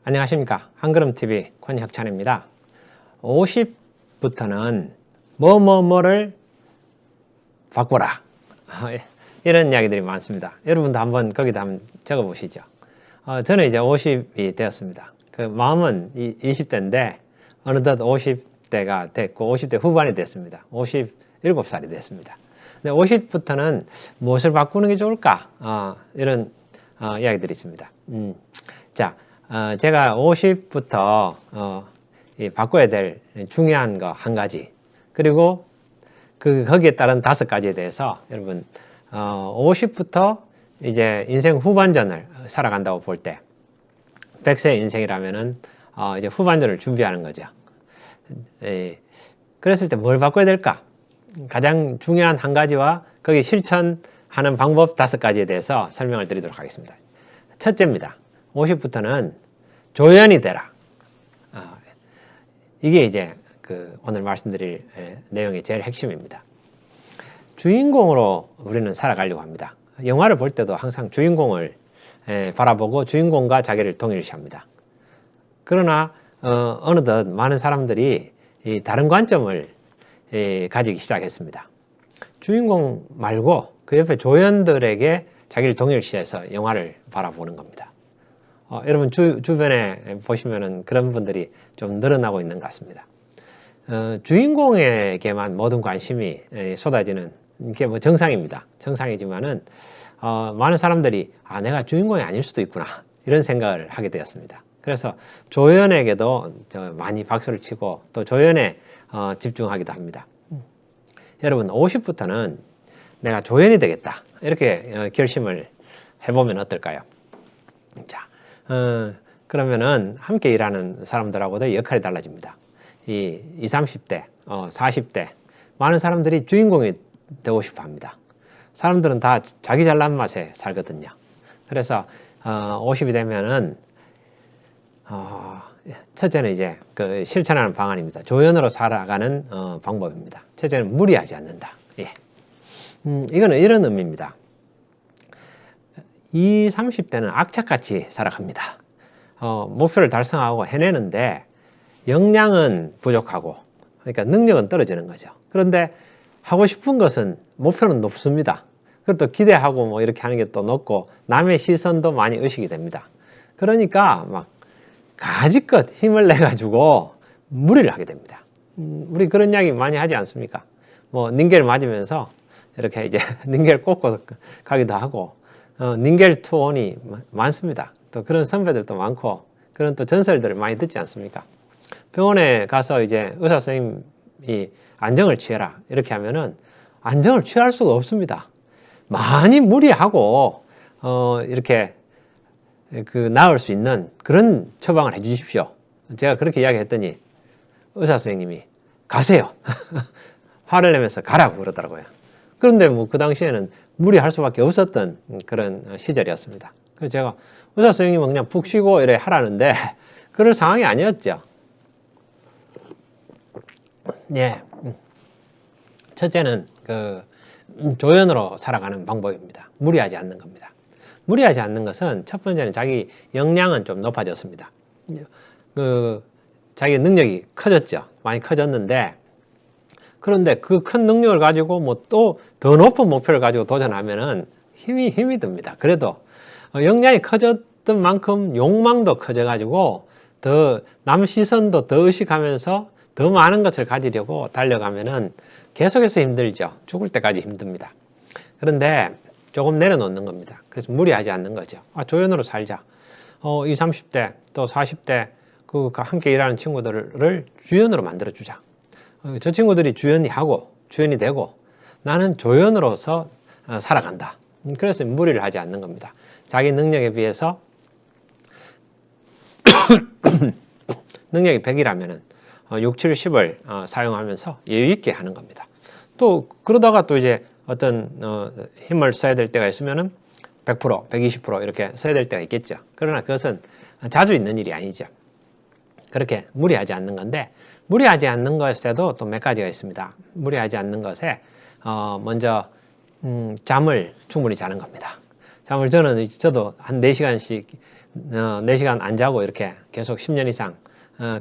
안녕하십니까. 한걸음TV 권혁찬입니다. 50부터는 뭐뭐뭐를 바꿔라. 이런 이야기들이 많습니다. 여러분도 한번 거기다 한번 적어 보시죠. 저는 이제 50이 되었습니다. 그 마음은 20대인데 어느덧 50대가 됐고 50대 후반이 됐습니다. 57살이 됐습니다. 근데 50부터는 무엇을 바꾸는 게 좋을까? 이런 이야기들이 있습니다. 자, 제가 50부터 바꿔야 될 중요한 거 한 가지, 그리고 거기에 따른 5가지에 대해서 여러분 50부터 이제 인생 후반전을 살아간다고 볼 때 100세 인생이라면은 이제 후반전을 준비하는 거죠. 그랬을 때 뭘 바꿔야 될까? 가장 중요한 한 가지와 거기 실천하는 방법 5가지에 대해서 설명을 드리도록 하겠습니다. 첫째입니다. 50부터는 조연이 되라. 이게 이제 오늘 말씀드릴 내용의 제일 핵심입니다. 주인공으로 우리는 살아가려고 합니다. 영화를 볼 때도 항상 주인공을 바라보고 주인공과 자기를 동일시합니다. 그러나 어느덧 많은 사람들이 다른 관점을 가지기 시작했습니다. 주인공 말고 그 옆에 조연들에게 자기를 동일시해서 영화를 바라보는 겁니다. 여러분 주변에 보시면은 그런 분들이 좀 늘어나고 있는 것 같습니다. 주인공에게만 모든 관심이 쏟아지는 게 뭐 정상입니다. 정상이지만은 많은 사람들이 내가 주인공이 아닐 수도 있구나 이런 생각을 하게 되었습니다. 그래서 조연에게도 많이 박수를 치고 또 조연에 집중하기도 합니다. 여러분 50부터는 내가 조연이 되겠다 이렇게 결심을 해보면 어떨까요? 자, 그러면은 함께 일하는 사람들하고도 역할이 달라집니다. 20, 30대, 40대 많은 사람들이 주인공이 되고 싶어 합니다. 사람들은 다 자기 잘난 맛에 살거든요. 그래서 50이 되면은 첫째는 이제 실천하는 방안입니다. 조연으로 살아가는 방법입니다. 첫째는 무리하지 않는다. 예. 이거는 이런 의미입니다. 20, 30대는 악착같이 살아갑니다. 목표를 달성하고 해내는데 역량은 부족하고, 그러니까 능력은 떨어지는 거죠. 그런데 하고 싶은 것은 목표는 높습니다. 그것도 기대하고 뭐 이렇게 하는 게 또 높고 남의 시선도 많이 의식이 됩니다. 그러니까 막 가지껏 힘을 내 가지고 무리를 하게 됩니다. 우리 그런 이야기 많이 하지 않습니까? 뭐 닌겔 맞으면서 이렇게 이제 닌겔 꽂고 가기도 하고 닌겔 투혼이 많습니다. 또 그런 선배들도 많고 그런 또 전설들을 많이 듣지 않습니까? 병원에 가서 이제 의사 선생님이 안정을 취해라 이렇게 하면은 안정을 취할 수가 없습니다. 많이 무리하고 이렇게 나을 수 있는 그런 처방을 해 주십시오. 제가 그렇게 이야기했더니 의사 선생님이 가세요. 화를 내면서 가라고 그러더라고요. 그런데 뭐 그 당시에는 무리할 수밖에 없었던 그런 시절이었습니다. 그래서 제가 의사 선생님은 그냥 푹 쉬고 이래 하라는데 그럴 상황이 아니었죠. 예. 첫째는 조연으로 살아가는 방법입니다. 무리하지 않는 겁니다. 무리하지 않는 것은 첫 번째는 자기 역량은 좀 높아졌습니다. 자기 능력이 커졌죠. 많이 커졌는데 그런데 그 큰 능력을 가지고 뭐 또 더 높은 목표를 가지고 도전하면은 힘이 듭니다. 그래도 역량이 커졌던 만큼 욕망도 커져가지고 더 남 시선도 더 의식하면서 더 많은 것을 가지려고 달려가면은 계속해서 힘들죠. 죽을 때까지 힘듭니다. 그런데 조금 내려놓는 겁니다. 그래서 무리하지 않는 거죠. 조연으로 살자. 20, 30대 또 40대 함께 일하는 친구들을 주연으로 만들어주자. 저 친구들이 주연이 되고 나는 조연으로서 살아간다. 그래서 무리를 하지 않는 겁니다. 자기 능력에 비해서 능력이 100이라면은 6, 7, 10을 사용하면서 여유 있게 하는 겁니다. 또 그러다가 또 이제 어떤 힘을 써야 될 때가 있으면은 100%, 120% 이렇게 써야 될 때가 있겠죠. 그러나 그것은 자주 있는 일이 아니죠. 그렇게 무리하지 않는 건데 무리하지 않는 것에도 또 몇 가지가 있습니다. 무리하지 않는 것에 먼저 잠을 충분히 자는 겁니다. 잠을 저도 한 4시간씩 4시간 안 자고 이렇게 계속 10년 이상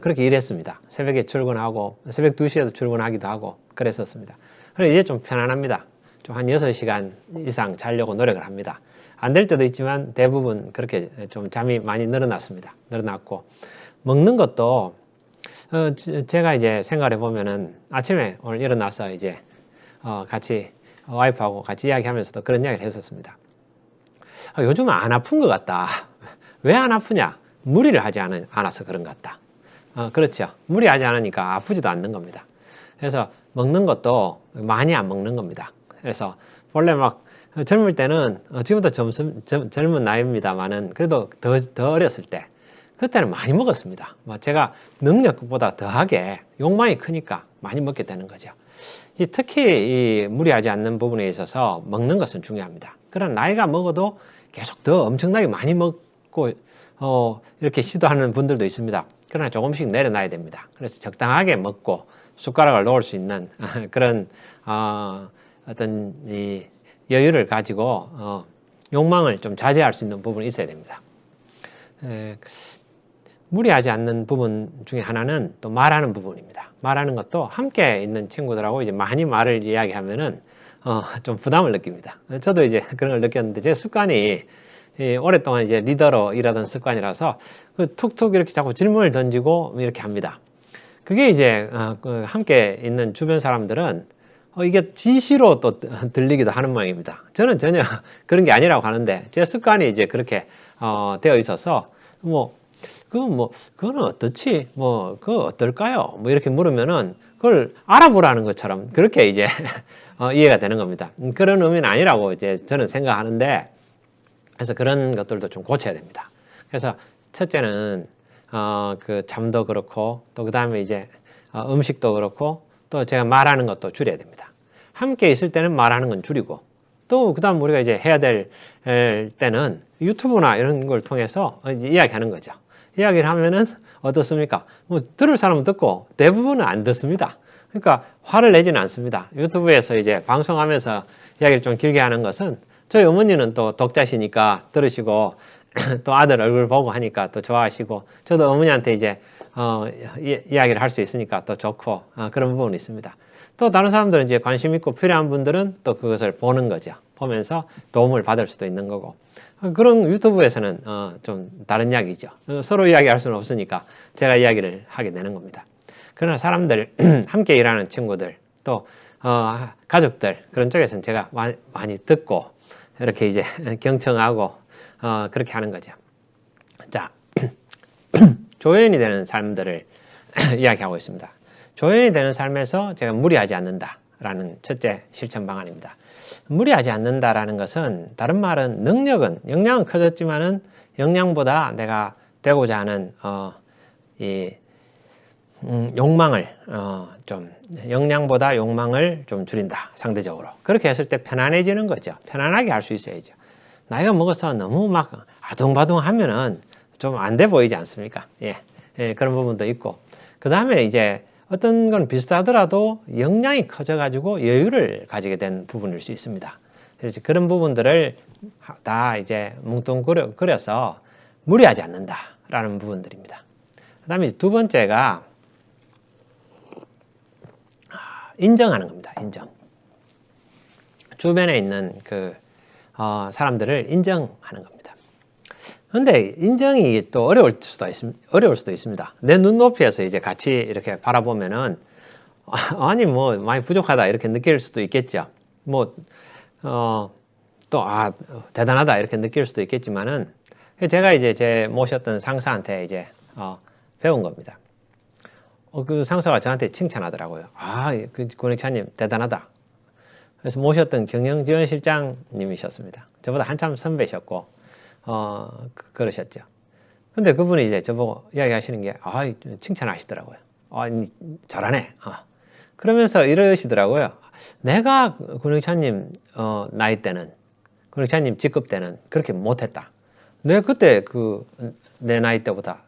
그렇게 일했습니다. 새벽에 출근하고 새벽 2시에도 출근하기도 하고 그랬었습니다. 그래서 이제 좀 편안합니다. 좀 한 6시간 이상 자려고 노력을 합니다. 안 될 때도 있지만 대부분 그렇게 좀 잠이 많이 늘어났고 먹는 것도 제가 이제 생각해 보면은 아침에 오늘 일어나서 이제 같이 와이프하고 같이 이야기하면서도 그런 이야기를 했었습니다. 요즘은 안 아픈 것 같다. 왜 안 아프냐? 무리를 하지 않아서 그런 것 같다. 그렇죠. 무리하지 않으니까 아프지도 않는 겁니다. 그래서 먹는 것도 많이 안 먹는 겁니다. 그래서 원래 막 젊을 때는 지금부터 젊은 나이입니다만은 그래도 더 어렸을 때 그때는 많이 먹었습니다. 제가 능력보다 더하게 욕망이 크니까 많이 먹게 되는 거죠. 특히 이 무리하지 않는 부분에 있어서 먹는 것은 중요합니다. 그런 나이가 먹어도 계속 더 엄청나게 많이 먹고 이렇게 시도하는 분들도 있습니다. 그러나 조금씩 내려놔야 됩니다. 그래서 적당하게 먹고 숟가락을 놓을 수 있는 그런 어떤 이 여유를 가지고 욕망을 좀 자제할 수 있는 부분이 있어야 됩니다. 무리하지 않는 부분 중에 하나는 또 말하는 부분입니다. 말하는 것도 함께 있는 친구들하고 이제 많이 말을 이야기하면은 좀 부담을 느낍니다. 저도 이제 그런 걸 느꼈는데 제 습관이 오랫동안 이제 리더로 일하던 습관이라서 그 툭툭 이렇게 자꾸 질문을 던지고 이렇게 합니다. 그게 이제 함께 있는 주변 사람들은 이게 지시로 또 들리기도 하는 모양입니다. 저는 전혀 그런 게 아니라고 하는데 제 습관이 이제 그렇게 되어 있어서 그거는 어떻지? 그거 어떨까요? 이렇게 물으면은 그걸 알아보라는 것처럼 그렇게 이제 이해가 되는 겁니다. 그런 의미는 아니라고 이제 저는 생각하는데 그래서 그런 것들도 좀 고쳐야 됩니다. 그래서 첫째는 그 잠도 그렇고 또 그 다음에 이제 음식도 그렇고 또 제가 말하는 것도 줄여야 됩니다. 함께 있을 때는 말하는 건 줄이고 또 그 다음 우리가 이제 해야 될 때는 유튜브나 이런 걸 통해서 이제 이야기하는 거죠. 이야기를 하면은 어떻습니까? 들을 사람은 듣고 대부분은 안 듣습니다. 그러니까 화를 내지는 않습니다. 유튜브에서 이제 방송하면서 이야기를 좀 길게 하는 것은 저희 어머니는 또 독자시니까 들으시고 또 아들 얼굴 보고 하니까 또 좋아하시고 저도 어머니한테 이제 이야기를 할 수 있으니까 또 좋고 그런 부분이 있습니다. 또 다른 사람들은 이제 관심 있고 필요한 분들은 또 그것을 보는 거죠. 보면서 도움을 받을 수도 있는 거고 그런 유튜브에서는 좀 다른 이야기죠. 서로 이야기할 수는 없으니까 제가 이야기를 하게 되는 겁니다. 그러나 사람들 함께 일하는 친구들 또 가족들 그런 쪽에서는 제가 많이 듣고 이렇게 이제 경청하고 그렇게 하는 거죠. 자, 조연이 되는 삶들을 이야기하고 있습니다. 조연이 되는 삶에서 제가 무리하지 않는다라는 첫째 실천 방안입니다. 무리하지 않는다라는 것은 다른 말은 역량은 커졌지만은 역량보다 내가 되고자 하는 욕망을 역량보다 욕망을 좀 줄인다 상대적으로 그렇게 했을 때 편안해지는 거죠. 편안하게 할 수 있어야죠. 나이가 먹어서 너무 막 아둥바둥 하면은 좀 안 돼 보이지 않습니까? 예, 그런 부분도 있고 그 다음에 이제 어떤 건 비슷하더라도 역량이 커져가지고 여유를 가지게 된 부분일 수 있습니다. 그래서 그런 부분들을 다 이제 뭉뚱그려서 무리하지 않는다라는 부분들입니다. 그 다음에 두 번째가 인정하는 겁니다. 인정. 주변에 있는 그 사람들을 인정하는 겁니다. 근데 인정이 또 어려울 수도 있습니다. 내 눈높이에서 이제 같이 이렇게 바라보면은 아니 많이 부족하다 이렇게 느낄 수도 있겠죠. 대단하다 이렇게 느낄 수도 있겠지만은 제가 이제 제 모셨던 상사한테 이제 배운 겁니다. 그 상사가 저한테 칭찬하더라고요. 그 권익차님 대단하다. 그래서 모셨던 경영지원실장님이셨습니다. 저보다 한참 선배셨고 그러셨죠. 근데 그분이 이제 저보고 이야기하시는 게 칭찬하시더라고요. 잘하네. 그러면서 이러시더라고요. 내가 권익차님 나이 때는 권익차님 직급 때는 그렇게 못했다. 내가 그때 내 나이 때보다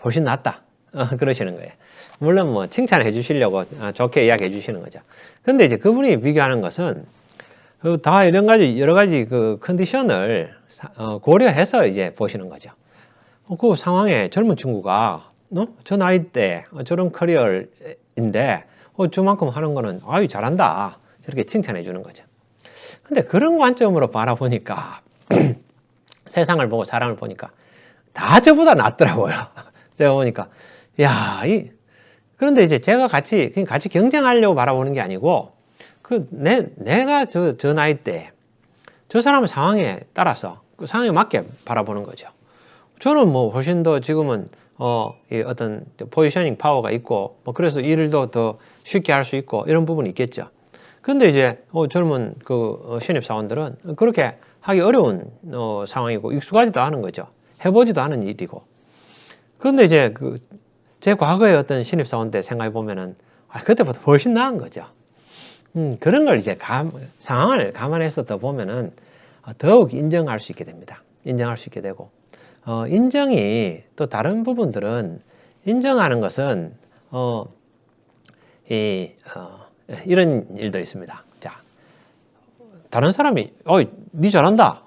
훨씬 낫다. 그러시는 거예요. 물론 칭찬해 주시려고 좋게 이야기해 주시는 거죠. 근데 이제 그분이 비교하는 것은 다 여러 가지 그 컨디션을 고려해서 이제 보시는 거죠. 그 상황에 젊은 친구가 저 나이 때 저런 커리어인데 저만큼 하는 거는 아유 잘한다 저렇게 칭찬해 주는 거죠. 근데 그런 관점으로 바라보니까 세상을 보고 사람을 보니까 다 저보다 낫더라고요. 제가 보니까 야, 그런데 이제 제가 같이 경쟁하려고 바라보는 게 아니고 내가 저 나이 때 저 사람의 상황에 따라서 그 상황에 맞게 바라보는 거죠. 저는 뭐 훨씬 더 지금은 이 어떤 포지셔닝 파워가 있고 뭐 그래서 일도 더 쉽게 할 수 있고 이런 부분이 있겠죠. 근데 이제 젊은 신입 사원들은 그렇게 하기 어려운 상황이고 익숙하지도 않은 거죠. 해보지도 않은 일이고. 그런데 이제 제 과거의 어떤 신입 사원 때 생각해 보면은 그때보다 훨씬 나은 거죠. 그런 걸 이제 상황을 감안해서 더 보면은 더욱 인정할 수 있게 됩니다. 인정할 수 있게 되고, 인정이 또 다른 부분들은 인정하는 것은, 이런 일도 있습니다. 자, 다른 사람이, 니 잘한다.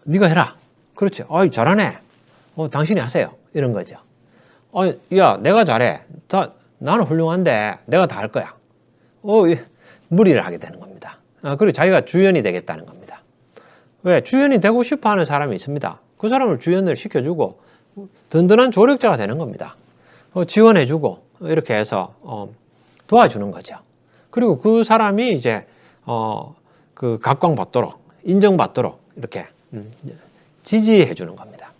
니가 해라. 그렇지. 잘하네. 당신이 하세요. 이런 거죠. 야, 내가 잘해. 나는 훌륭한데 내가 다 할 거야. 무리를 하게 되는 겁니다. 그리고 자기가 주연이 되겠다는 겁니다. 왜? 주연이 되고 싶어 하는 사람이 있습니다. 그 사람을 주연을 시켜주고 든든한 조력자가 되는 겁니다. 지원해주고 이렇게 해서 도와주는 거죠. 그리고 그 사람이 이제 각광받도록 인정받도록 이렇게 지지해주는 겁니다.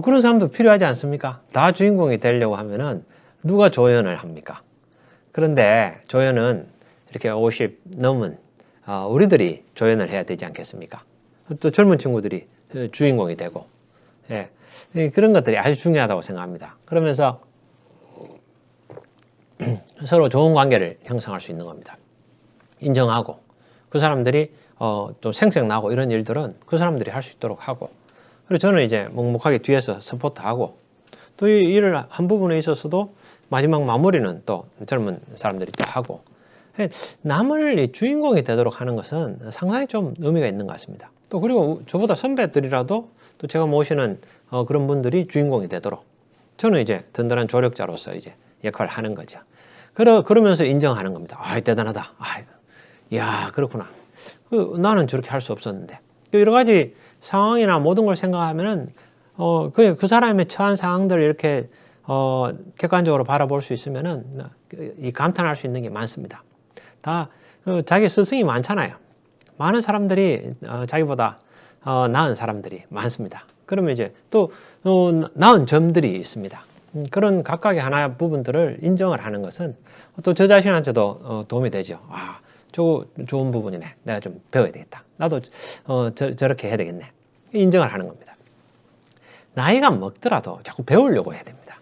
그런 사람도 필요하지 않습니까? 다 주인공이 되려고 하면은 누가 조연을 합니까? 그런데 조연은 이렇게 50 넘은 우리들이 조연을 해야 되지 않겠습니까? 또 젊은 친구들이 주인공이 되고, 예, 그런 것들이 아주 중요하다고 생각합니다. 그러면서 서로 좋은 관계를 형성할 수 있는 겁니다. 인정하고 그 사람들이 좀 생색나고 이런 일들은 그 사람들이 할 수 있도록 하고, 그리고 저는 이제 묵묵하게 뒤에서 서포트하고 또 이 일을 한 부분에 있어서도 마지막 마무리는 또 젊은 사람들이 또 하고, 남을 주인공이 되도록 하는 것은 상당히 좀 의미가 있는 것 같습니다. 또 그리고 저보다 선배들이라도 또 제가 모시는 그런 분들이 주인공이 되도록 저는 이제 든든한 조력자로서 이제 역할을 하는 거죠. 그러면서 인정하는 겁니다. 대단하다. 야, 그렇구나. 나는 저렇게 할 수 없었는데. 여러 가지 상황이나 모든 걸 생각하면은 그 사람의 처한 상황들을 이렇게 객관적으로 바라볼 수 있으면은 이 감탄할 수 있는 게 많습니다. 다 자기 스승이 많잖아요. 많은 사람들이 자기보다 나은 사람들이 많습니다. 그러면 이제 또 나은 점들이 있습니다. 그런 각각의 하나의 부분들을 인정을 하는 것은 또 저 자신한테도 도움이 되죠. 저거 좋은 부분이네. 내가 좀 배워야 되겠다. 나도 저렇게 해야 되겠네. 인정을 하는 겁니다. 나이가 먹더라도 자꾸 배우려고 해야 됩니다.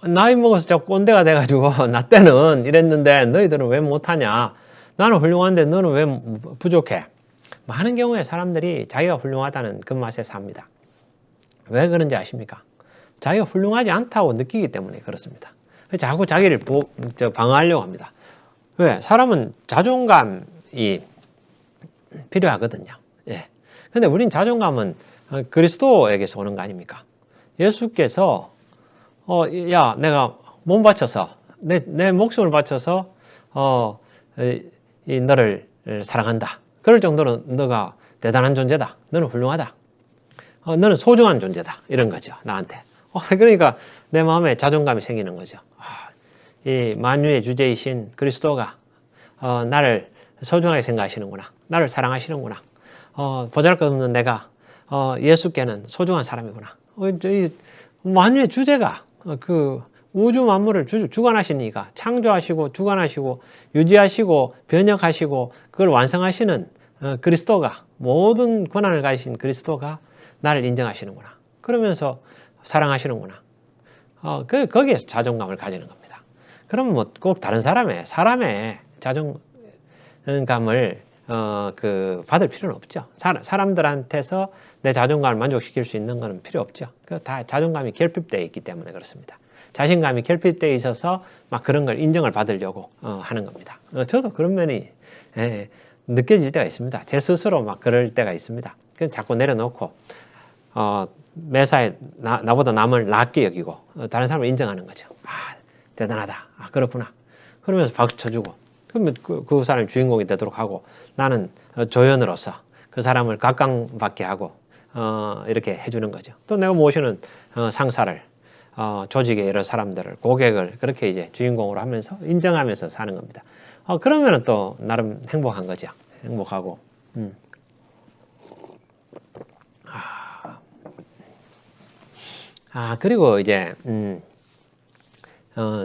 나이 먹어서 자꾸 꼰대가 돼가지고 나 때는 이랬는데 너희들은 왜 못하냐. 나는 훌륭한데 너는 왜 부족해. 많은 경우에 사람들이 자기가 훌륭하다는 그 맛에 삽니다. 왜 그런지 아십니까? 자기가 훌륭하지 않다고 느끼기 때문에 그렇습니다. 자꾸 자기를 방어하려고 합니다. 왜? 사람은 자존감이 필요하거든요. 예. 근데 우린 자존감은 그리스도에게서 오는 거 아닙니까? 예수께서 야, 내가 몸 바쳐서 내 목숨을 바쳐서 너를 사랑한다. 그럴 정도로 너가 대단한 존재다. 너는 훌륭하다. 너는 소중한 존재다. 이런 거죠. 나한테. 그러니까 내 마음에 자존감이 생기는 거죠. 이 만유의 주제이신 그리스도가 나를 소중하게 생각하시는구나. 나를 사랑하시는구나. 보잘것없는 내가 예수께는 소중한 사람이구나. 이 만유의 주제가 그 우주 만물을 주관하신 이가 창조하시고 주관하시고 유지하시고 변혁하시고 그걸 완성하시는 그리스도가 모든 권한을 가지신 그리스도가 나를 인정하시는구나. 그러면서 사랑하시는구나. 거기에서 자존감을 가지는 겁니다. 그럼 뭐 꼭 다른 사람의 자존감을 받을 필요는 없죠. 사람들한테서 내 자존감을 만족시킬 수 있는 것은 필요 없죠. 다 자존감이 결핍되어 있기 때문에 그렇습니다. 자신감이 결핍되어 있어서 막 그런 걸 인정을 받으려고 하는 겁니다. 저도 그런 면이 느껴질 때가 있습니다. 제 스스로 막 그럴 때가 있습니다. 그래서 자꾸 내려놓고 매사에 나보다 남을 낮게 여기고 다른 사람을 인정하는 거죠. 아, 대단하다. 아, 그렇구나. 그러면서 박수 쳐주고 그러면 그 사람이 주인공이 되도록 하고 나는 조연으로서 그 사람을 각광받게 하고 이렇게 해주는 거죠. 또 내가 모시는 상사를 조직의 여러 사람들을 고객을 그렇게 이제 주인공으로 하면서 인정하면서 사는 겁니다. 그러면 또 나름 행복한 거죠. 행복하고 그리고 이제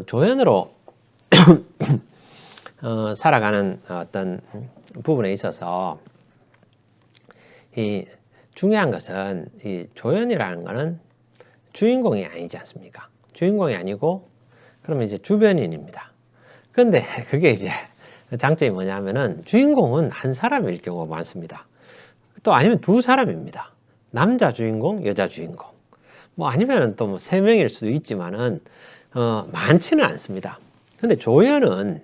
조연으로 살아가는 어떤 부분에 있어서 이 중요한 것은 이 조연이라는 것은 주인공이 아니지 않습니까? 주인공이 아니고 그러면 이제 주변인입니다. 그런데 그게 이제 장점이 뭐냐면은 주인공은 한 사람일 경우가 많습니다. 또 아니면 두 사람입니다. 남자 주인공, 여자 주인공. 뭐 아니면은 또 뭐 세 명일 수도 있지만은 많지는 않습니다. 근데 조연은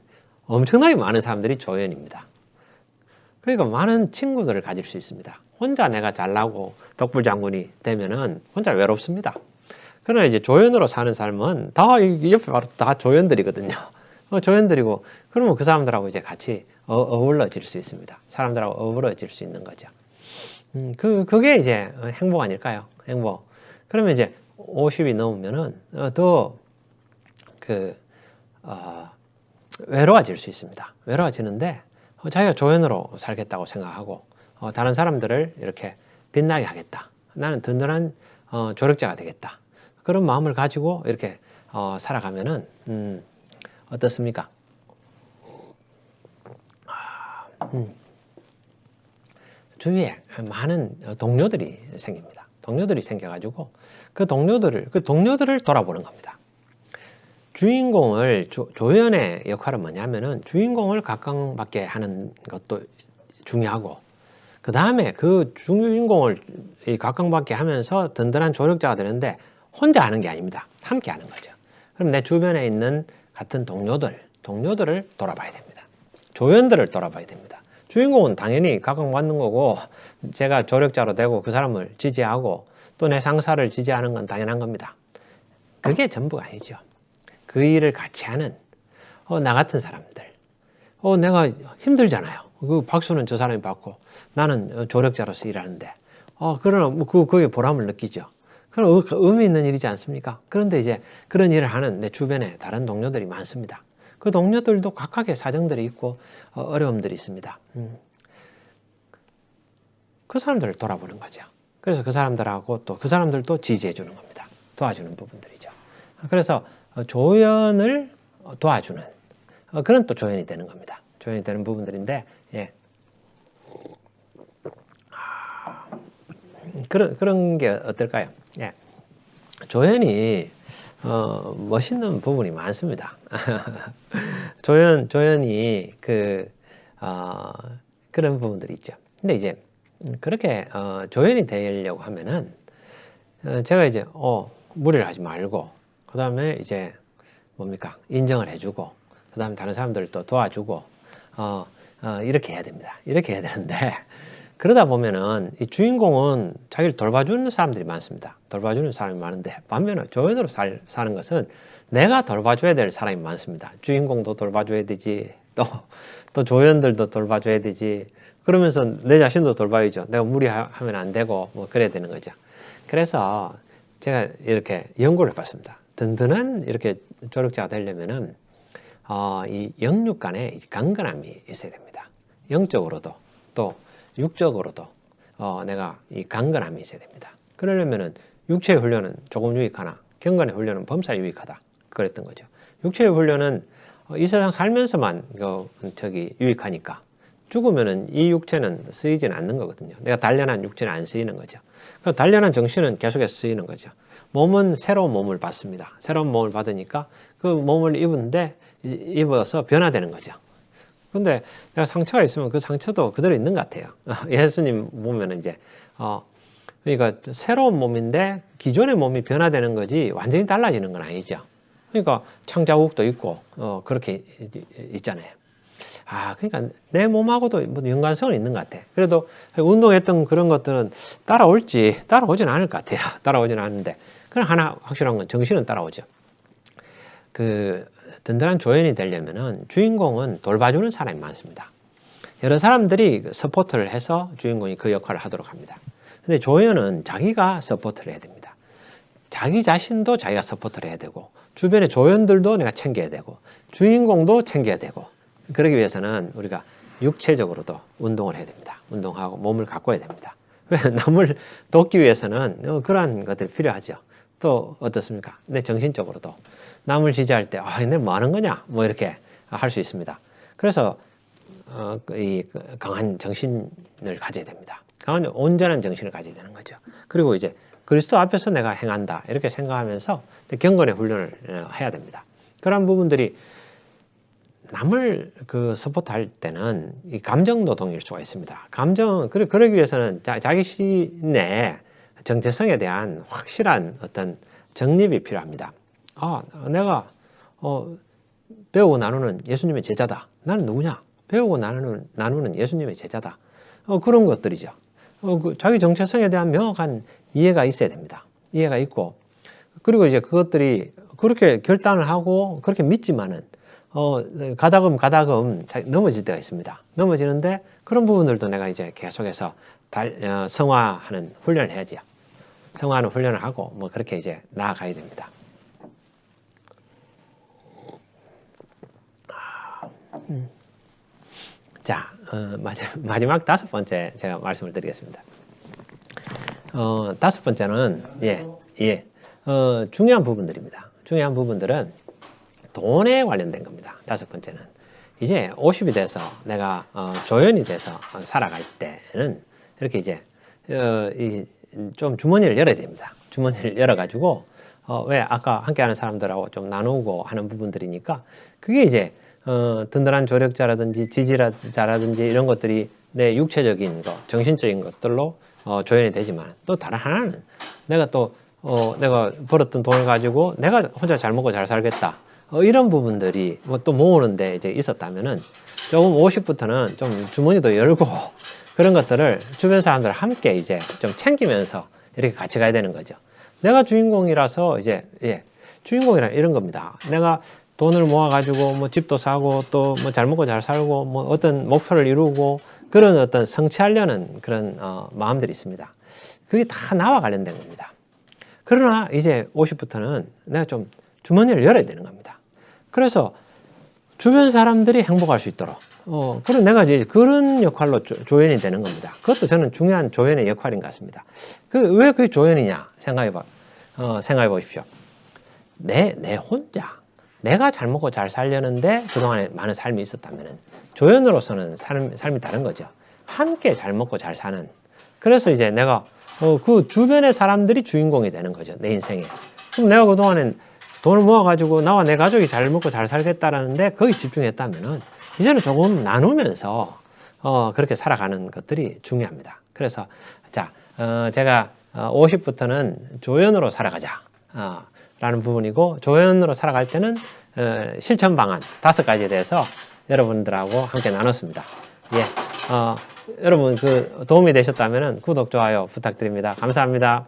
엄청나게 많은 사람들이 조연입니다. 그러니까 많은 친구들을 가질 수 있습니다. 혼자 내가 잘나고 덕불장군이 되면은 혼자 외롭습니다. 그러나 이제 조연으로 사는 삶은 다 옆에 바로 다 조연들이거든요. 조연들이고 그러면 그 사람들하고 이제 같이 어울러질 수 있습니다. 사람들하고 어우러질 수 있는 거죠. 그게 이제 행복 아닐까요? 행복. 그러면 이제 50이 넘으면은 외로워질 수 있습니다. 외로워지는데 자기가 조연으로 살겠다고 생각하고 다른 사람들을 이렇게 빛나게 하겠다. 나는 든든한 조력자가 되겠다. 그런 마음을 가지고 이렇게 살아가면은 어떻습니까? 주위에 많은 동료들이 생깁니다. 동료들이 생겨가지고 그 동료들을 돌아보는 겁니다. 주인공을 조연의 역할은 뭐냐면은 주인공을 각광받게 하는 것도 중요하고 그 다음에 그 주인공을 각광받게 하면서 든든한 조력자가 되는데 혼자 하는 게 아닙니다. 함께 하는 거죠. 그럼 내 주변에 있는 같은 동료들을 돌아봐야 됩니다. 조연들을 돌아봐야 됩니다. 주인공은 당연히 각광받는 거고 제가 조력자로 되고 그 사람을 지지하고 또 내 상사를 지지하는 건 당연한 겁니다. 그게 전부가 아니죠. 그 일을 같이 하는 나 같은 사람들 내가 힘들잖아요. 그 박수는 저 사람이 받고 나는 조력자로서 일하는데 그러나 그게 보람을 느끼죠. 그럼 의미 있는 일이지 않습니까? 그런데 이제 그런 일을 하는 내 주변에 다른 동료들이 많습니다. 그 동료들도 각각의 사정들이 있고 어려움들이 있습니다. 그 사람들을 돌아보는 거죠. 그래서 그 사람들하고 또 그 사람들도 지지해 주는 겁니다. 도와주는 부분들이죠. 그래서 조연을 도와주는 그런 또 조연이 되는 겁니다. 조연이 되는 부분들인데 예. 그런 게 어떨까요? 예. 조연이 멋있는 부분이 많습니다. 조연이 그런 부분들이 있죠. 근데 이제 그렇게 조연이 되려고 하면은 제가 이제 무리를 하지 말고 그 다음에 이제 뭡니까 인정을 해주고 그 다음에 다른 사람들을 또 도와주고 이렇게 해야 됩니다. 이렇게 해야 되는데 그러다 보면은 이 주인공은 자기를 돌봐주는 사람들이 많습니다. 돌봐주는 사람이 많은데 반면에 조연으로 사는 것은 내가 돌봐줘야 될 사람이 많습니다. 주인공도 돌봐줘야 되지 또 조연들도 돌봐줘야 되지 그러면서 내 자신도 돌봐야죠. 내가 무리하면 안 되고 뭐 그래야 되는 거죠. 그래서 제가 이렇게 연구를 해봤습니다. 든든한 이렇게 조력자가 되려면은 이 영육 간에 강건함이 있어야 됩니다. 영적으로도 또 육적으로도 내가 이 강건함이 있어야 됩니다. 그러려면은 육체의 훈련은 조금 유익하나 경건의 훈련은 범사에 유익하다. 그랬던 거죠. 육체의 훈련은 이 세상 살면서만 유익하니까 죽으면은 이 육체는 쓰이지는 않는 거거든요. 내가 단련한 육체는 안 쓰이는 거죠. 그 단련한 정신은 계속해서 쓰이는 거죠. 몸은 새로운 몸을 받습니다. 새로운 몸을 받으니까 그 몸을 입어서 변화되는 거죠. 근데 내가 상처가 있으면 그 상처도 그대로 있는 것 같아요. 예수님 보면은 이제, 그러니까 새로운 몸인데 기존의 몸이 변화되는 거지 완전히 달라지는 건 아니죠. 그러니까 창자국도 있고, 그렇게 있잖아요. 그러니까 내 몸하고도 뭐 연관성은 있는 것 같아. 그래도 운동했던 그런 것들은 따라오진 않을 것 같아요. 따라오지는 않는데. 그럼 하나 확실한 건 정신은 따라오죠. 그 든든한 조연이 되려면은 주인공은 돌봐주는 사람이 많습니다. 여러 사람들이 서포트를 해서 주인공이 그 역할을 하도록 합니다. 근데 조연은 자기가 서포트를 해야 됩니다. 자기 자신도 자기가 서포트를 해야 되고, 주변의 조연들도 내가 챙겨야 되고, 주인공도 챙겨야 되고, 그러기 위해서는 우리가 육체적으로도 운동을 해야 됩니다. 운동하고 몸을 가꿔야 됩니다. 왜? 남을 돕기 위해서는 그러한 것들이 필요하죠. 또 어떻습니까? 내 정신적으로도 남을 지지할 때 내가 뭐 하는 거냐? 뭐 이렇게 할 수 있습니다. 그래서 이 강한 정신을 가져야 됩니다. 강한 온전한 정신을 가져야 되는 거죠. 그리고 이제 그리스도 앞에서 내가 행한다 이렇게 생각하면서 경건의 훈련을 해야 됩니다. 그런 부분들이 남을 서포트할 때는 이 감정 노동일 수가 있습니다. 그러기 위해서는 자기 신의 정체성에 대한 확실한 어떤 정립이 필요합니다. 내가 배우고 나누는 예수님의 제자다. 나는 누구냐? 배우고 나누는 예수님의 제자다. 그런 것들이죠. 자기 정체성에 대한 명확한 이해가 있어야 됩니다. 이해가 있고, 그리고 이제 그것들이 그렇게 결단을 하고 그렇게 믿지만은 가다금 넘어질 때가 있습니다. 넘어지는데 그런 부분들도 내가 이제 계속해서 성화하는 훈련을 해야지요. 성화하는 훈련을 하고 뭐 그렇게 이제 나아가야 됩니다. 자, 마지막 5번째 제가 말씀을 드리겠습니다. 5번째는 중요한 부분들입니다. 중요한 부분들은 돈에 관련된 겁니다. 5번째는 이제 50이 돼서 내가 조연이 돼서 살아갈 때는 이렇게 이제 좀 주머니를 열어야 됩니다. 주머니를 열어가지고 왜 아까 함께하는 사람들하고 좀 나누고 하는 부분들이니까 그게 이제 든든한 조력자라든지 지지자라든지 이런 것들이 내 육체적인 것, 정신적인 것들로 조연이 되지만 또 다른 하나는 내가 벌었던 돈을 가지고 내가 혼자 잘 먹고 잘 살겠다. 이런 부분들이 또 모으는데 이제 있었다면은 조금 50부터는 좀 주머니도 열고 그런 것들을 주변 사람들 함께 이제 좀 챙기면서 이렇게 같이 가야 되는 거죠. 내가 주인공이라서 이제 주인공이라 이런 겁니다. 내가 돈을 모아가지고 뭐 집도 사고 또 뭐 잘 먹고 잘 살고 뭐 어떤 목표를 이루고 그런 어떤 성취하려는 그런 마음들이 있습니다. 그게 다 나와 관련된 겁니다. 그러나 이제 50부터는 내가 좀 주머니를 열어야 되는 겁니다. 그래서 주변 사람들이 행복할 수 있도록 그리고 내가 이제 그런 역할로 조연이 되는 겁니다. 그것도 저는 중요한 조연의 역할인 것 같습니다. 왜 그게 조연이냐 생각해 보십시오. 내 혼자 내가 잘 먹고 잘 살려는데 그동안에 많은 삶이 있었다면 조연으로서는 삶이 다른 거죠. 함께 잘 먹고 잘 사는. 그래서 이제 내가 그 주변의 사람들이 주인공이 되는 거죠. 내 인생에. 그럼 내가 그동안엔 돈을 모아가지고 나와 내 가족이 잘 먹고 잘 살겠다라는데 거기 집중했다면은 이제는 조금 나누면서 그렇게 살아가는 것들이 중요합니다. 그래서 제가 50부터는 조연으로 살아가자 라는 부분이고 조연으로 살아갈 때는 실천 방안 5가지에 대해서 여러분들하고 함께 나눴습니다. 여러분 도움이 되셨다면 구독, 좋아요 부탁드립니다. 감사합니다.